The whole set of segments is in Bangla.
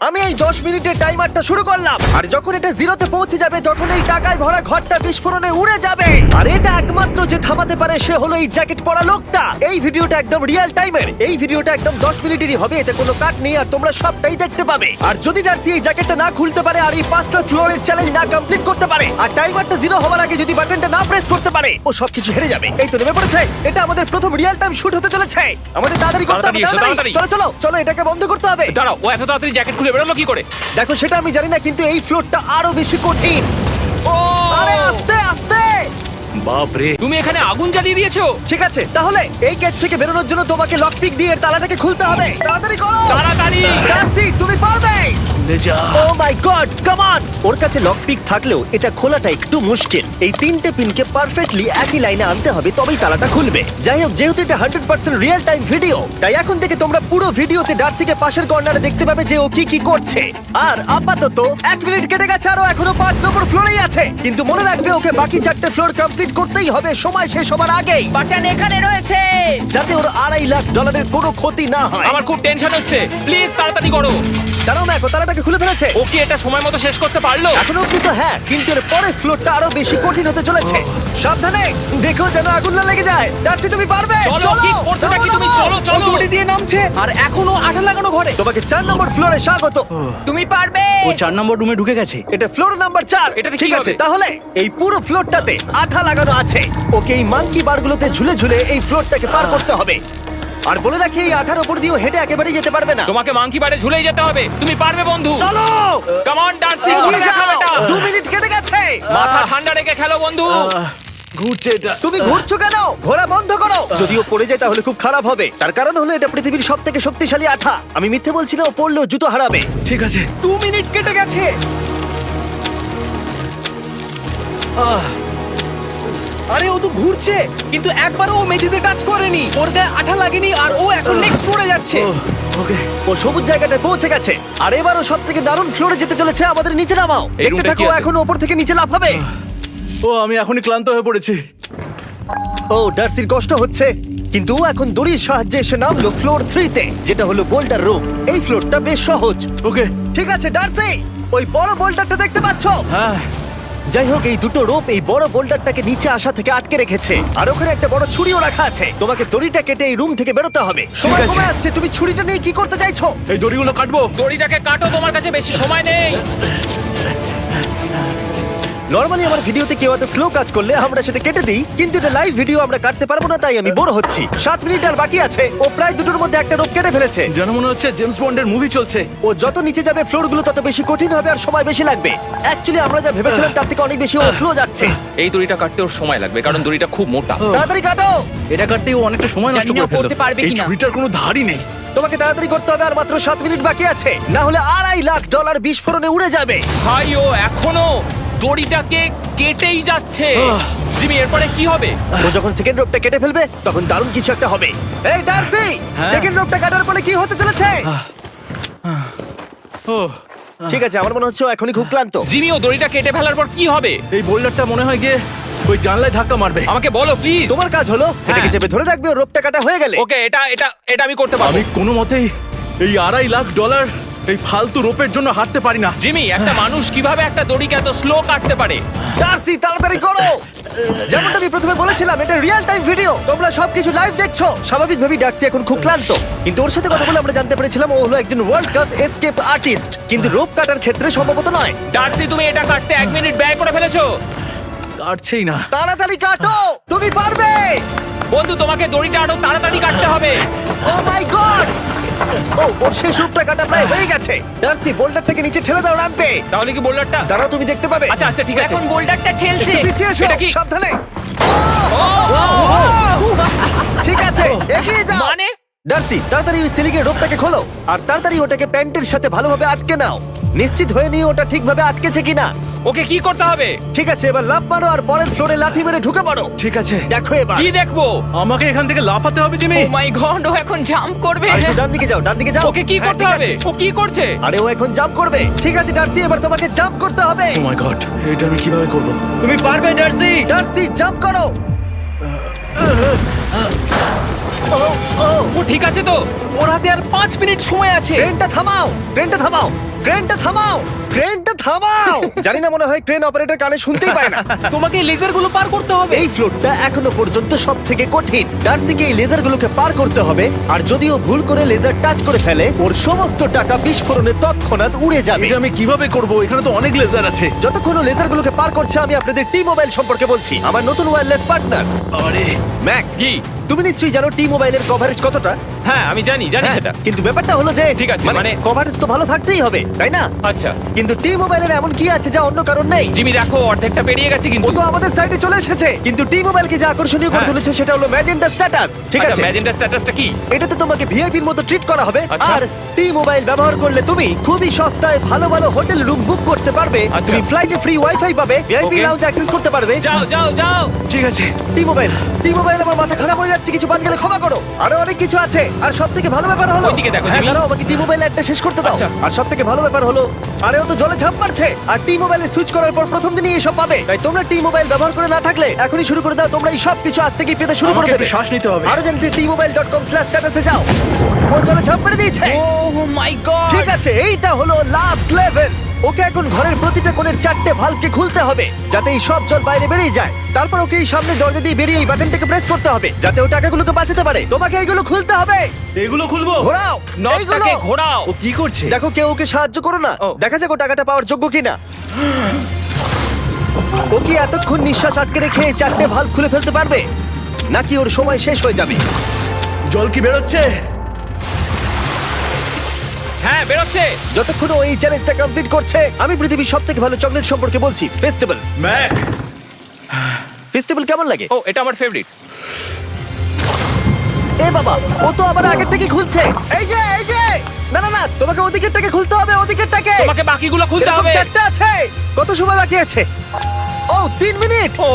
আমি এই 10 মিনিটের টাইমারটা শুরু করলাম, আর যখন এটা জিরোতে পৌঁছে যাবে তখন এই টাকায় ভরা ঘরটা বিস্ফোরণে উড়ে যাবে। আর এটা একমাত্র যে থামাতে পারে সে হলো এই জ্যাকেট পরা লোকটা। এই ভিডিওটা একদম রিয়েল টাইমের, এই ভিডিওটা একদম 10 মিনিটেরই হবে, এতে কোনো কাট নেই আর তোমরা সবটাই দেখতে পাবে। আর যদি ডার্সি এই জ্যাকেটটা না খুলতে পারে আর এই 5টা ফ্লোরের চ্যালেঞ্জ না কমপ্লিট করতে পারে আর টাইমারটা জিরো হওয়ার আগে যদি বাটনটা না প্রেস করতে পারে, ও সবকিছু হেরে যাবে। এই তো নেমে পড়েছে, এটা আমাদের প্রথম রিয়েল টাইম শুট হতে চলেছে। আমাদের তাড়াতাড়ি করতে হবে, তাড়াতাড়ি চলো চলো চলো, এটাকে বন্ধ করতে হবে। দাঁড়াও, ও এত তাড়াতাড়ি জ্যাকেট খুলে বেরোলো কি করে? দেখো সেটা আমি জানি না, কিন্তু এই ফ্লোরটা আরো বেশি কঠিন। ও আরে আস্তে আস্তে। বাপ রে, তুমি এখানে আগুন জ্বালিয়ে দিয়েছো। ঠিক আছে, তাহলে এই কেস থেকে বেরোনোর জন্য তোমাকে লক পিক দিয়ে এর তালাটাকে খুলতে হবে। তাড়াতাড়ি করো, তাড়াতাড়ি। ডার্সি তুমি পারবে। খুলে যা। ও মাই গড, কাম অন। ওর কাছে লক পিক থাকলেও এটা খোলাটা একটু মুশকিল। এই 3টে পিনকে পারফেক্টলি একই লাইনে আনতে হবে, তবেই তালাটা খুলবে। যাই হোক, যেহেতু এটা 100% রিয়েল টাইম ভিডিও, তাই এখন থেকে তোমরা পুরো ভিডিওতে ডার্সিকে পাশের কর্নারে দেখতে পাবে যে ও কি কি করছে। আর আপাতত 1 মিনিট কেটে গেছে, আরো এখনো 5 নম্বর ফ্লোরেই আছে। কিন্তু মনে রাখবে ওকে বাকি 4টে ফ্লোর কমপ্লিট করতেই হবে সময় শেষ হবার আগেই, বাটন এখানে রয়েছে। যাতে ওর $2.5 লাখ কোনো ক্ষতি না হয়। আমার খুব টেনশন হচ্ছে, প্লিজ তাড়াতাড়ি করো। কারণ দেখো তালাটাকে খুলে ফেলেছে। ও কি এটা সময় মতো শেষ করতে পারলো? এখনো কিন্তু হ্যাঁ, কিন্তু এর পরের ফ্লোরটা আরো বেশি কঠিন হতে চলেছে। সাবধানে, দেখো যেন আগুন না লেগে যায়। ডার্সি তুমি পারবে। চলো, কি করছো নাকি তুমি? চলো চলো। দড়ি দিয়ে নামছে আর এখনো আঠা লাগানো ঘরে। তোমাকে 4 নম্বর ফ্লোরে স্বাগত। তুমি পারবে। ও 4 নম্বর রুমে ঢুকে গেছে। এটা ফ্লোর নাম্বার 4। এটাতে কি ঠিক আছে, হবে? তাহলে এই পুরো ফ্লোরটাতে আঠা লাগানো আছে। ওকে এই মাঙ্কি বারগুলোতে ঝুলে ঝুলে এই ফ্লোরটাকে পার করতে হবে। আর বলে রাখি, এই আঠার উপর দিয়েও হেঁটে একেবারেই যেতে পারবে না। তোমাকে মাংকি বারে ঝুলেই যেতে হবে। তুমি পারবে বন্ধু। চলো কাম অন ডার্সি, এগিয়ে যাও। এটা 2 মিনিট কেটে গেছে। মাথা ঠান্ডা রেখে খেলো বন্ধু। ঘুরছে এটা। তুমি ঘুরছো কেন? ঘোরা বন্ধ করো। যদিও পড়ে যায় তাহলে খুব খারাপ হবে, তার কারণ হলো এটা পৃথিবীর সবথেকে শক্তিশালী আঠা। আমি মিথ্যে বলছি না, ও পড়লেও জুতো হারাবে। ঠিক আছে। 2 মিনিট কেটে গেছে। আরে ও তো ঘুরছে, কিন্তু একবারও ও মেঝেতে টাচ করেনি। ওর গায়ে আঠা লাগেনি আর ও এখন নেক্সট ফ্লোরে যাচ্ছে। ওকে। ও সবুজ জায়গাটায় পৌঁছে গেছে, আর এবারও সব থেকে দারুণ ফ্লোরে যেতে চলেছে। আমাদের নিচে নামাও। এই দেখতে রুমটা থাকো, কি আছে? এখন ওপর থেকে নিচে লাফাবে। ও আমি এখনই ক্লান্ত হয়ে পড়েছি। ও ডার্সির কষ্ট হচ্ছে, কিন্তু ও এখন দড়ির সাহায্যে এসে নামলো ফ্লোর 3-তে, যেটা হলো বোল্টার রুম। এই ফ্লোরটা বেশ সহজ। ওকে। ঠিক আছে ডার্সি, ওই বড় বোল্ডারটা দেখতে পাচ্ছ? হ্যাঁ। যাই হোক, এই দুটো রোপ এই বড় বোল্ডারটাকে নিচে আসা থেকে আটকে রেখেছে, আর ওখানে একটা বড় ছুরিও রাখা আছে। তোমাকে দড়িটা কেটে এই রুম থেকে বেরোতে হবে। সময় আছে। কমে আসছে, তুমি ছুরিটা নিয়ে কি করতে চাইছো? এই দড়িগুলো কাটবো। দড়িটাকে কাটো, তোমার কাছে বেশি সময় নেই। নরমালি আমার ভিডিওতে কেউ এত স্লো কাজ করলে আমরা সেটা কেটে দিই, কিন্তু এটা লাইভ ভিডিও আমরা কাটতে পারবো না, তাই আমি বোর হচ্ছি। 7 মিনিট আর বাকি আছে। ও প্রায় দুটোর মধ্যে একটা রোপ কেটে ফেলেছে। যেন মনে হচ্ছে জেমস বন্ডের মুভি চলছে। ও যত নিচে যাবে ফ্লোরগুলো তত বেশি কঠিন হবে আর সময় বেশি লাগবে। অ্যাকচুয়ালি আমরা যা ভেবেছিলাম তার থেকে অনেক বেশি ও স্লো যাচ্ছে। এই দড়িটা কাটতে ওর সময় লাগবে, কারণ দড়িটা খুব মোটা। তাড়াতাড়ি কাটো। এটা কাটতেই ও অনেকটা সময় নষ্ট জানি না করে ফেললো। করতে পারবে এই কিনা। ছুরিটার কোনো ধারই নেই। তোমাকে তাড়াতাড়ি করতে হবে, আর মাত্র 7 মিনিট বাকি আছে, না হলে $2.5 লাখ বিস্ফোরণে উড়ে যাবে। ভাই ও এখনো দড়িটাকে কেটেই যাচ্ছে। জিমি, এরপরে কি হবে? ও যখন সেকেন্ড রোপটা কেটে ফেলবে তখন দারুণ কিছু একটা হবে। এই ডার্সি, হ্যাঁ? সেকেন্ড রোপটা কাটার পরে কি হতে চলেছে? ও ঠিক আছে, আমার মনে হচ্ছে ও এখনই খুব ক্লান্ত। জিমি, ও দড়িটা কেটে ফেলার পর কি হবে? এই বোল্ডারটা মনে হয় গিয়ে ওই জানলায় ধাক্কা মারবে। আমাকে বলো প্লিজ। তোমার কাজ হলো এটাকে চেপে ধরে রাখবে, ও রোপটা কাটা হয়ে গেলে। ওকে, এটা এটা এটা আমি করতে পারবো। আমি কোনো মতেই এই $2.5 লাখ এই ফালতু রোপের জন্য হাঁটতে পারি না। জিমি, একটা মানুষ কিভাবে একটা দড়িকে এত স্লো কাটতে পারে? ডার্সি তাড়াতাড়ি করো। যেমনটা আমি প্রথমে বলেছিলাম, এটা রিয়েল টাইম ভিডিও, তোমরা সবকিছু লাইভ দেখছো। স্বাভাবিকভাবেই ডার্সি এখন খুব ক্লান্ত, কিন্তু ওর সাথে কথা বলে আমরা জানতে পেরেছিলাম ও হলো একজন ওয়ার্ল্ড ক্লাস এসকেপ আর্টিস্ট, কিন্তু রোপ কাটার ক্ষেত্রে সম্ভবত নয়। ডার্সি, তুমি এটা কাটতে 1 মিনিট ব্যয় করে ফেলেছো। কাটছেই না। তাড়াতাড়ি কাটো, তুমি পারবে। বন্ধু, তোমাকে দড়িটা আরো তাড়াতাড়ি কাটতে হবে। ও মাই গড! ও ওর শেষ রূপটা কাটা প্রায় হয়ে গেছে। ডার্সি, বোল্ডারটাকে নিচে ঠেলে দাও রাম্পে। তাহলে কি বোল্ডারটা? দাঁড়াও, তুমি দেখতে পাবে। আচ্ছা আচ্ছা, ঠিক আছে। এখন বোল্ডারটা ঠেলছে। একটু পিছিয়ে এসো, এটা কি? সাবধানে। ও, ঠিক আছে, এগিয়ে যাও। মানে ডার্সি, তাড়াতাড়ি ওই সিলিংয়ের রোপটাকে খোলো, আর তাড়াতাড়ি ওটাকে প্যান্টের সাথে ভালোভাবে আটকে নাও। নিশ্চিত হয়ে নিয়ে ওটা ঠিকভাবে আটকেছে কিনা। ওকে কি করতে হবে? ঠিক আছে, এবার লাফ মারো আর পরের ফ্লোরে লাথি মেরে ঢুকে পড়ো। ঠিক আছে। দেখো এবার। কি দেখবো? আমাকে এখান থেকে লাফাতে হবে জিমি। ও মাই গড, ও এখন জাম্প করবে। আর একটু ডান দিকে যাও, ডান দিকে যাও। ওকে কি হ্যাঁ, করতে ঠিক হবে? আছে। ও কি করছে? আরে ও এখন জাম্প করবে। ঠিক আছে ডার্সি, এবার তোমাকে জাম্প করতে হবে। ও মাই গড, এটা আমি কিভাবে করব? তুমি পারবে ডার্সি। ডার্সি, জাম্প করো। ও ও ও ঠিক আছে তো? ওর হাতে আর 5 মিনিট সময় আছে। ক্রেনটা থামাও, ক্রেনটা থামাও, ক্রেনটা থামাও, ক্রেনটা থামাও। জানি না, মনে হয় ক্রেন অপারেটর কানে শুনতেই পায় না। তোমাকে লেজারগুলো পার করতে হবে। এই ফ্লোরটা এখনো পর্যন্ত সব থেকে কঠিন। ডার্সিকে এই লেজারগুলোকে পার করতে হবে, আর যদিও ভুল করে লেজার টাচ করে ফেলে, ওর সমস্ত টাকা বিস্ফোরণে তৎক্ষণাৎ উড়ে যাবে। এটা আমি কিভাবে করব? এখানে তো অনেক লেজার আছে। যতক্ষণ ও লেজারগুলোকে পার করছে, আমি আপনাদের টি মোবাইল সম্পর্কে বলছি, আমার নতুন ওয়্যারলেস পার্টনার আরে ম্যাক। কি? তুমি নিশ্চয়ই জানো টি মোবাইলের কভারেজ কতটা। হ্যাঁ আমি জানি হ্যাঁ, সেটা। কিন্তু ব্যাপারটা হলো যে ঠিক আছে, মানে কভারেজ তো ভালো থাকতেই হবে, তাই না? আচ্ছা কিন্তু টি মোবাইলের এমন কি আছে যা অন্য কারণ নেই? জিমি দেখো অর্ধেকটা পেরিয়ে গেছে ও কিন্তু। তো আমাদের সাইডে চলে এসেছে, কিন্তু টি মোবাইলকে যে আকর্ষণীয় করে হ্যাঁ। তুলেছে সেটা হলো ম্যাজেন্টা স্ট্যাটাস। ঠিক আছে, ম্যাজেন্টা স্ট্যাটাসটা কি? এটাতে তোমাকে ভিআইপির মতো ট্রিট করা হবে। আচ্ছা। আর টি মোবাইল ব্যবহার করলে তুমি খুবই সস্তায় ভালো ভালো হোটেল রুম বুক করতে পারবে। আচ্ছা। তুমি ফ্লাইটে ফ্রি ওয়াইফাই পাবে, ভিআইপি Okay. লাউঞ্জ অ্যাক্সেস করতে পারবে। যাও যাও যাও। ঠিক আছে। টি মোবাইল, টি মোবাইল, আমার মাথা খারাপ হয়ে যাচ্ছে, কিছু বাদ গেলে ক্ষমা করো। আরো অনেক কিছু আছে, আর সব থেকে ভালো ব্যাপার হলো, ওইদিকে দেখো, হ্যাঁ জিমি। দাঁড়াও, আমাকে টি মোবাইল একটা শেষ করতে দাও। আচ্ছা। আর সব থেকে ভালো ব্যাপার হলো, আরে ও তো জলে ঝাঁপ মারছে, আর টি মোবাইলে সুইচ করার পর প্রথম দিনই এসব পাবে। তাই তোমরা টি মোবাইল ব্যবহার করে না থাকলে এখনই শুরু করে দাও। তোমরা এই সব কিছু আজ থেকেই পেতে শুরু করে আমাকে দেবে। একটু শ্বাস নিতে হবে। আরো জানতে tmobile.com/status-এ যাও। ও জলে ঝাঁপ মেরে দিয়েছে। ও মাই গড। ঠিক আছে, এইটা হলো লাস্ট লেভেল। ওকে এখন ঘরের প্রতিটা কোণের 4টে ভালভকে খুলতে হবে, যাতে এই সব জল বাইরে বেরিয়ে যায়। তারপর ওকে এই সামনে দরজা দিয়ে বেরিয়ে এই বাটনটাকে প্রেস করতে হবে, যাতে ও টাকাগুলোকে বাঁচাতে পারে। তোমাকে এইগুলো খুলতে হবে। এগুলো খুলবো? ঘোরাও এইগুলো। নটটাকে ঘোরাও। ও কি করছে? দেখো কেউ ওকে সাহায্য করো না, ও। দেখা যাক ও টাকাটা পাওয়ার যোগ্য কিনা। ও কি এতক্ষণ নিঃশ্বাস আটকে রেখে এই 4টে ভালভ খুলে ফেলতে পারবে, নাকি ওর সময় শেষ হয়ে যাবে? জল কি বেরোচ্ছে? হ্যাঁ বেরোচ্ছে। যতক্ষণ ও এই চ্যালেঞ্জটা কমপ্লিট করছে, আমি পৃথিবীর সবথেকে ভালো চকলেট সম্পর্কে বলছি, ফেস্টিভ্যালস। ম্যাক, ফেস্টিভ্যাল কেমন লাগে? ও এটা আমার ফেভারিট। এ বাবা, ও তো আবার আগের থেকে খুলছে। এই যে এই যে, না না না, তোমাকে ওদিকেরটাকে খুলতে হবে, ওদিকেরটাকে। তোমাকে বাকিগুলো খুলতে এরকম হবে। 4টে আছে। কত সময় বাকি আছে? ও 3 মিনিট। ও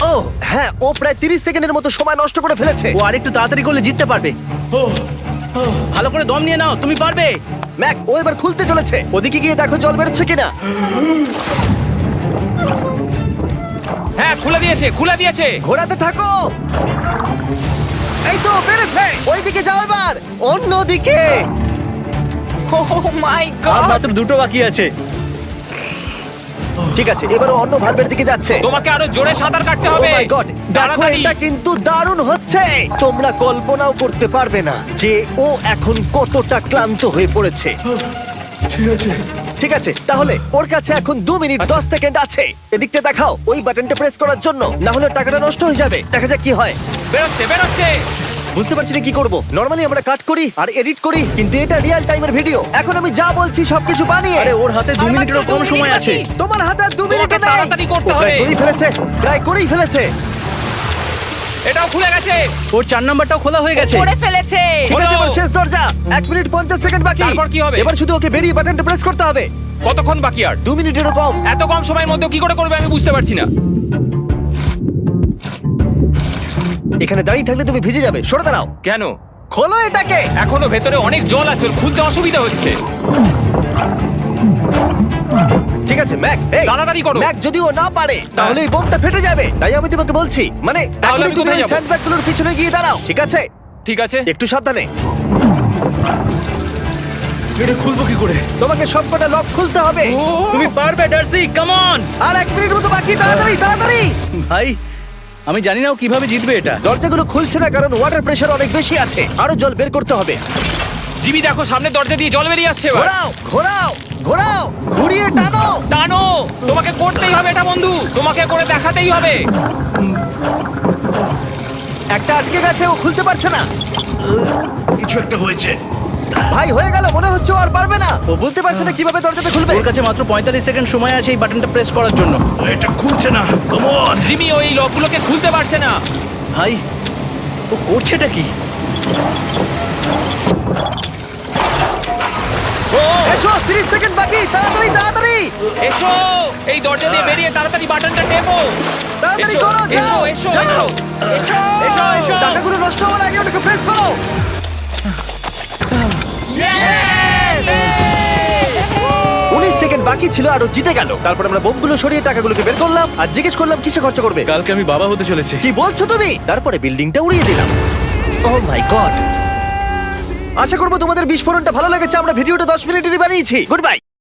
ও হ্যাঁ, ও প্রায় 30 সেকেন্ডের মতো সময় নষ্ট করে ফেলেছে। ও আরেকটু তাড়াতাড়ি করলে জিততে পারবে। ও ভালো করে দম নিয়ে নাও, তুমি পারবে। ম্যাক, ও এবার খুলতে চলেছে। ওদিকে গিয়ে দেখো জল বেরোচ্ছে কিনা। হ্যাঁ খুলে দিয়েছে, খুলে দিয়েছে। ঘোরাতে থাকো। এই তো বেড়েছে। ওইদিকে যাও এবার, অন্যদিকে। ও মাই আর গড। মাত্র 2টো বাকি আছে। ঠিক আছে, এবার ও অন্য ভালভের দিকে যাচ্ছে। তোমাকে আরো জোরে সাঁতার কাটতে ও হবে। মাই গড, দেখো তাড়াতাড়ি। এটা কিন্তু দারুণ হচ্ছে। তোমরা কল্পনাও করতে পারবে না যে ও এখন কতটা ক্লান্ত হয়ে পড়েছে। ঠিক আছে। ঠিক আছে, তাহলে ওর কাছে এখন 2 মিনিট 10 সেকেন্ড আছে। এদিকটা দেখাও, ওই বাটনটা প্রেস করার জন্য, না হলে টাকাটা নষ্ট হয়ে যাবে। দেখা যাক কি হয়। বেরোচ্ছে বেরোচ্ছে। বুঝতে পারছি না কি করব। নরমালি আমরা কাট করি আর এডিট করি, কিন্তু এটা রিয়েল টাইমের ভিডিও। এখন আমি যা বলছি সবকিছু বানিয়ে। আরে ওর হাতে 2 আর মিনিটেরও মাত্র কম 2 সময় মিনিট আছে। বাকি। তোমার হাতে আর 2 মিনিট তোমাকে নেই। তাড়াতাড়ি করতে ও প্রায় হবে। করেই ফেলেছে, প্রায় করেই ফেলেছে। এটাও খুলে গেছে। ওর 4 নাম্বারটাও খোলা হয়ে গেছে। করে ফেলেছে। ঠিক আছে, হলো। এবার শেষ দরজা। 1 মিনিট 50 সেকেন্ড বাকি। তারপর কি হবে? এবার শুধু ওকে বেরিয়ে বাটনটা প্রেস করতে হবে। কতক্ষণ বাকি আর? 2 মিনিটেরও কম। এত কম সময়ের মধ্যে কি করে করবে আমি বুঝতে পারছি না। এখানে দাঁড়িয়ে থাকলে তুমি ভিজে যাবে, সরে দাঁড়াও। কেন? খোলো এটাকে। এখনো ভেতরে অনেক জল আছে, ওর খুলতে অসুবিধা হচ্ছে। ঠিক আছে ম্যাক, এই তাড়াতাড়ি করো। ম্যাক, যদি ও না পারে তাহলে এই বোমটা ফেটে যাবে। তাই আমি তোমাকে বলছি, মানে তাহলে এখনই আমি তুমি কোথায় ওই যাবো? স্যান্ডব্যাগগুলোর পিছনে গিয়ে দাঁড়াও, ঠিক আছে? ঠিক আছে। একটু সাবধানে। এটা খুলবো কি করে? তোমাকে সবকটা লক খুলতে হবে। তুমি পারবে ডার্সি, কাম অন। আর 1 মিনিট মতো বাকি, তাড়াতাড়ি তাড়াতাড়ি। ভাই আমি জানি না ও কিভাবে জিতবে এটা। দরজাগুলো খুলছে না কারণ ওয়াটার প্রেশার অনেক বেশি আছে। আরো জল বের করতে হবে। জিমি দেখো সামনে দরজা দিয়ে জল বেরিয়ে আসছে এবার। ঘোরাও ঘোরাও ঘোরাও, ঘুরিয়ে টানো। টানো। তোমাকে করতেই হবে এটা বন্ধু, তোমাকে করে দেখাতেই হবে। একটা আটকে গেছে, ও খুলতে পারছে না। কিছু একটা হয়েছে। ভাই হয়ে গেল, মনে হচ্ছে ও আর পারবে না। ও বুঝতে পারছে না কিভাবে দরজাটা খুলবে। ওর কাছে মাত্র 45 সেকেন্ড সময় আছে এই বাটনটা প্রেস করার জন্য। এটা খুলছে না। Come on. জিমি ওই লকগুলোকে খুলতে পারছে না। ভাই ও করছেটা কি? ও এসো, 30 সেকেন্ড বাকি, তাড়াতাড়ি তাড়াতাড়ি এসো, এই দরজা দিয়ে বেরিয়ে তাড়াতাড়ি বাটনটা টেপো। তাড়াতাড়ি এসো, করো, যাও এসো, যাও। এসো, এসো, এসো, এসো। টাকাগুলো নষ্ট হওয়ার আগে ওটাকে প্রেস করো। 19 সেকেন্ড বাকি ছিল আর ও জিতে গেল। তারপর আমরা বোমগুলো সরিয়ে টাকাগুলোকে বের করলাম আর জিজ্ঞেস করলাম কিসে খরচা করবে। কালকে আমি বাবা হতে চলেছি। কি বলছো তুমি? তারপরে বিল্ডিংটা উড়িয়ে দিলাম। ও মাই গড, আশা করবো তোমাদের বিস্ফোরণটা ভালো লেগেছে। আমরা ভিডিওটা 10 মিনিটেরই বানিয়েছি। Good bye.